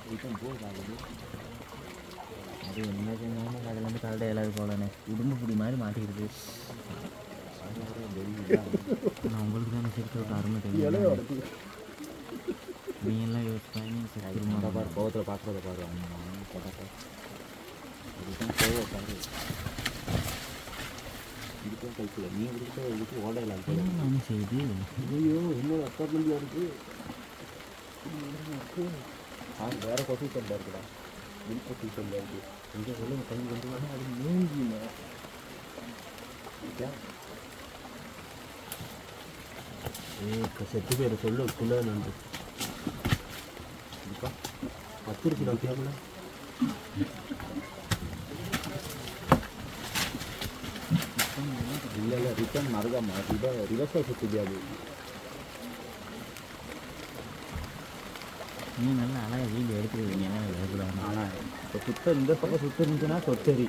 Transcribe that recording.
அது என்ன செஞ்சாலும் கடையிலேருந்து கலடை இல்லாது போலண்ணே உடும்பு பிடி மாதிரி மாட்டிக்கிடுது. நான் உங்களுக்கு தான் சிரிக்க விட்டு அருமை தெரியும். நீங்கள்லாம் யோசிப்பாங்க பாரு கோவத்தில் பார்க்குறத பாரு அதுதான் கோவம் பாரு இதுக்கும் கைப்பில்லை நீ கொடுத்த இதுக்கு ஓடையலாம் என்ன செய்யுது. ஐயோ இன்னொரு அக்கா தம்பியாக இருக்குது. வேறு கொசு சண்டை இருக்குடா மில் கொசு சண்டை இருக்குது. இங்கே சொல்லுங்க கை வந்து வேணால் அது மூஞ்சிங்க செத்து பேர் சொல்லு குள்ள நன்று பத்திரிக்கை நான் கேட்கல. இல்லை இல்லை ரிட்டர்ன் மறக்காம ரிவர்ஸாக சுற்றுது. நீ நல்லா அழகாக வீடு எடுத்துருவீங்க எடுக்கலாம். ஆனால் இப்போ சுத்தம் இந்த பக்கம் சுற்று இருந்துச்சுன்னா சொத்தரி